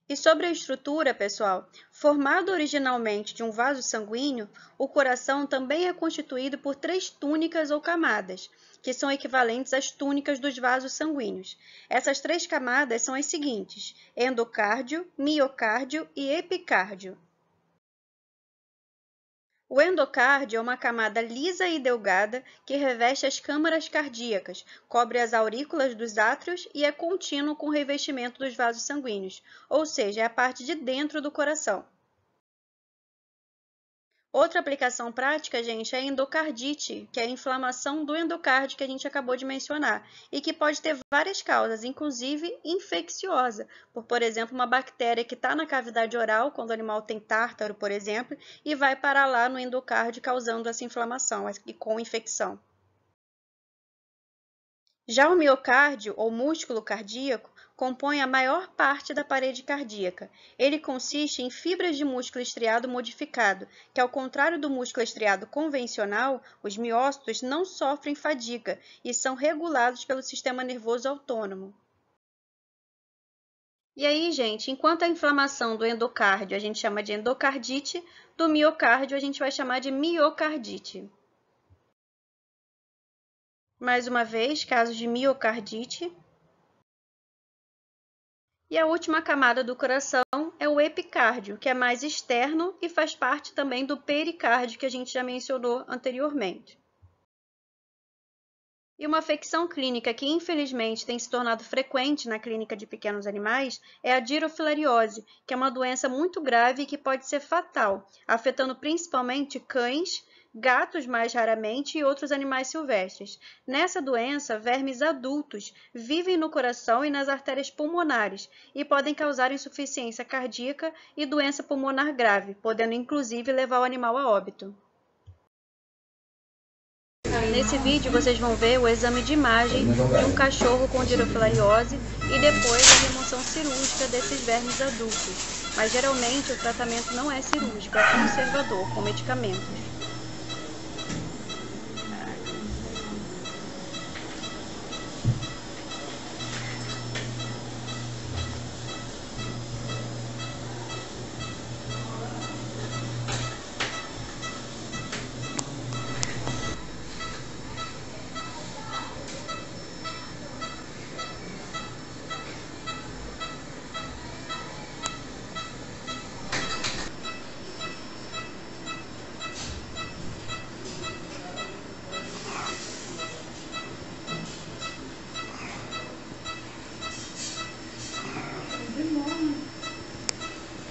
E sobre a estrutura, pessoal, formado originalmente de um vaso sanguíneo, o coração também é constituído por 3 túnicas ou camadas, que são equivalentes às túnicas dos vasos sanguíneos. Essas 3 camadas são as seguintes: endocárdio, miocárdio e epicárdio. O endocárdio é uma camada lisa e delgada que reveste as câmaras cardíacas, cobre as aurículas dos átrios e é contínuo com o revestimento dos vasos sanguíneos, ou seja, é a parte de dentro do coração. Outra aplicação prática, gente, é a endocardite, que é a inflamação do endocárdio que a gente acabou de mencionar, e que pode ter várias causas, inclusive infecciosa, por exemplo, uma bactéria que está na cavidade oral, quando o animal tem tártaro, por exemplo, e vai parar lá no endocárdio, causando essa inflamação e com infecção. Já o miocárdio, ou músculo cardíaco, compõe a maior parte da parede cardíaca. Ele consiste em fibras de músculo estriado modificado, que, ao contrário do músculo estriado convencional, os miócitos não sofrem fadiga e são regulados pelo sistema nervoso autônomo. E aí, gente, enquanto a inflamação do endocárdio a gente chama de endocardite, do miocárdio a gente vai chamar de miocardite. Mais uma vez, casos de miocardite. E a última camada do coração é o epicárdio, que é mais externo e faz parte também do pericárdio, que a gente já mencionou anteriormente. E uma afecção clínica que, infelizmente, tem se tornado frequente na clínica de pequenos animais é a dirofilariose, que é uma doença muito grave e que pode ser fatal, afetando principalmente cães, gatos mais raramente e outros animais silvestres. Nessa doença, vermes adultos vivem no coração e nas artérias pulmonares e podem causar insuficiência cardíaca e doença pulmonar grave, podendo inclusive levar o animal a óbito. Nesse vídeo vocês vão ver o exame de imagem de um cachorro com dirofilariose e depois a remoção cirúrgica desses vermes adultos. Mas geralmente o tratamento não é cirúrgico, é conservador, com medicamentos.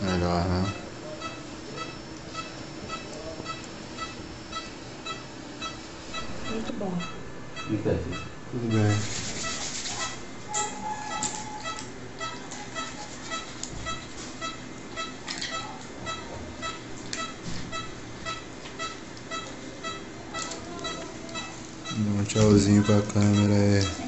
Melhor, né? Muito bom. Tudo bem. Dá um tchauzinho pra câmera aí.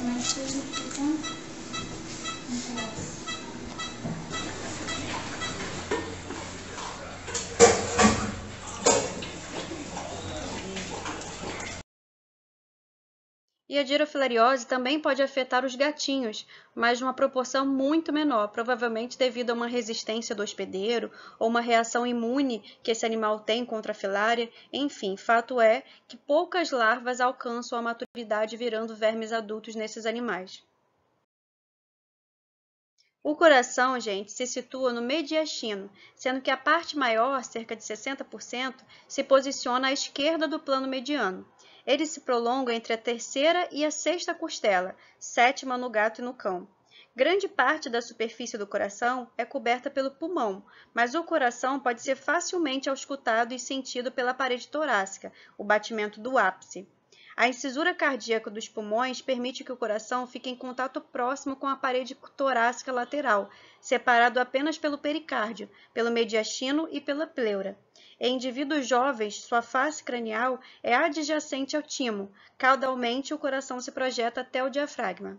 E a dirofilariose também pode afetar os gatinhos, mas numa proporção muito menor, provavelmente devido a uma resistência do hospedeiro ou uma reação imune que esse animal tem contra a filária. Enfim, fato é que poucas larvas alcançam a maturidade virando vermes adultos nesses animais. O coração, gente, se situa no mediastino, sendo que a parte maior, cerca de 60%, se posiciona à esquerda do plano mediano. Ele se prolonga entre a terceira e a sexta costela, sétima no gato e no cão. Grande parte da superfície do coração é coberta pelo pulmão, mas o coração pode ser facilmente auscultado e sentido pela parede torácica, o batimento do ápice. A incisura cardíaca dos pulmões permite que o coração fique em contato próximo com a parede torácica lateral, separado apenas pelo pericárdio, pelo mediastino e pela pleura. Em indivíduos jovens, sua face cranial é adjacente ao timo. Caudalmente, o coração se projeta até o diafragma.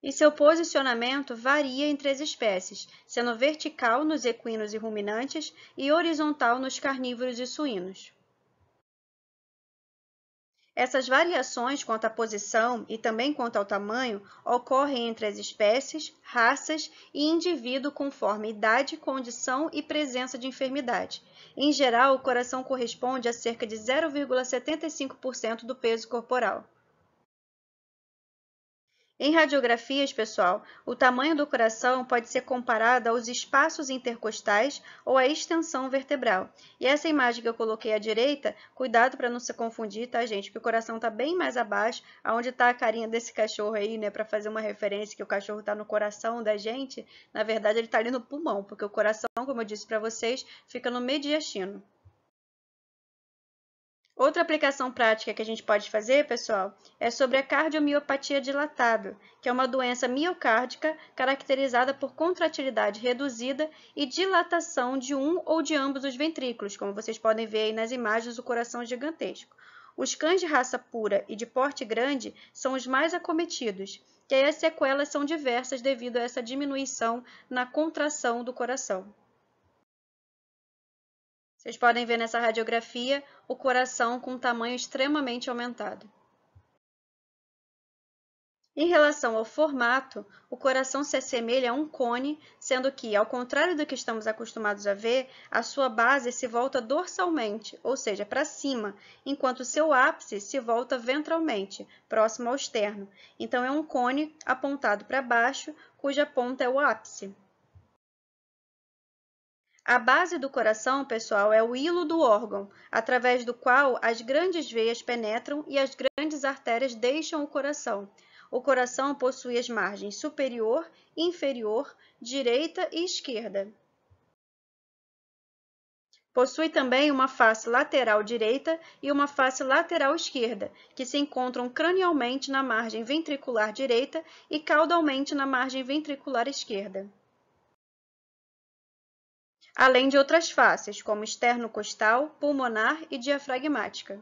E seu posicionamento varia entre as espécies, sendo vertical nos equinos e ruminantes e horizontal nos carnívoros e suínos. Essas variações quanto à posição e também quanto ao tamanho ocorrem entre as espécies, raças e indivíduo conforme idade, condição e presença de enfermidade. Em geral, o coração corresponde a cerca de 0,75% do peso corporal. Em radiografias, pessoal, o tamanho do coração pode ser comparado aos espaços intercostais ou à extensão vertebral. E essa imagem que eu coloquei à direita, cuidado para não se confundir, tá, gente? Porque o coração está bem mais abaixo, aonde está a carinha desse cachorro aí, né? Para fazer uma referência que o cachorro está no coração da gente, na verdade ele está ali no pulmão, porque o coração, como eu disse para vocês, fica no mediastino. Outra aplicação prática que a gente pode fazer, pessoal, é sobre a cardiomiopatia dilatada, que é uma doença miocárdica caracterizada por contratilidade reduzida e dilatação de um ou de ambos os ventrículos, como vocês podem ver aí nas imagens do coração gigantesco. Os cães de raça pura e de porte grande são os mais acometidos, e aí as sequelas são diversas devido a essa diminuição na contração do coração. Vocês podem ver nessa radiografia o coração com um tamanho extremamente aumentado. Em relação ao formato, o coração se assemelha a um cone, sendo que, ao contrário do que estamos acostumados a ver, a sua base se volta dorsalmente, ou seja, para cima, enquanto seu ápice se volta ventralmente, próximo ao externo. Então, é um cone apontado para baixo, cuja ponta é o ápice. A base do coração, pessoal, é o hilo do órgão, através do qual as grandes veias penetram e as grandes artérias deixam o coração. O coração possui as margens superior, inferior, direita e esquerda. Possui também uma face lateral direita e uma face lateral esquerda, que se encontram cranialmente na margem ventricular direita e caudalmente na margem ventricular esquerda, além de outras faces, como externo-costal, pulmonar e diafragmática.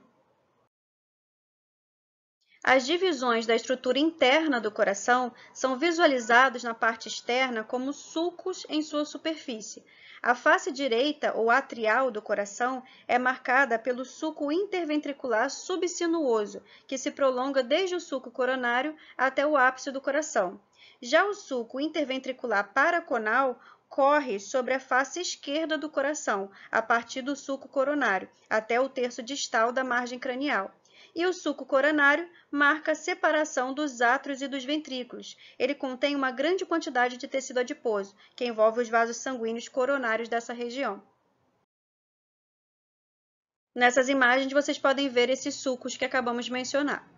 As divisões da estrutura interna do coração são visualizadas na parte externa como sulcos em sua superfície. A face direita ou atrial do coração é marcada pelo sulco interventricular subsinuoso, que se prolonga desde o sulco coronário até o ápice do coração. Já o sulco interventricular paraconal corre sobre a face esquerda do coração, a partir do sulco coronário, até o terço distal da margem cranial. E o sulco coronário marca a separação dos átrios e dos ventrículos. Ele contém uma grande quantidade de tecido adiposo, que envolve os vasos sanguíneos coronários dessa região. Nessas imagens vocês podem ver esses sulcos que acabamos de mencionar.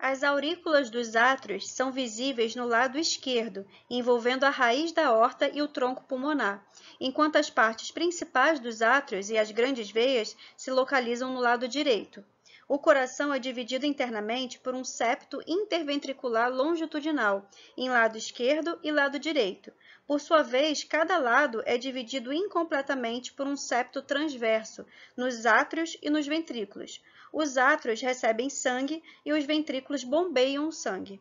As aurículas dos átrios são visíveis no lado esquerdo, envolvendo a raiz da aorta e o tronco pulmonar, enquanto as partes principais dos átrios e as grandes veias se localizam no lado direito. O coração é dividido internamente por um septo interventricular longitudinal, em lado esquerdo e lado direito. Por sua vez, cada lado é dividido incompletamente por um septo transverso, nos átrios e nos ventrículos. Os átrios recebem sangue e os ventrículos bombeiam o sangue.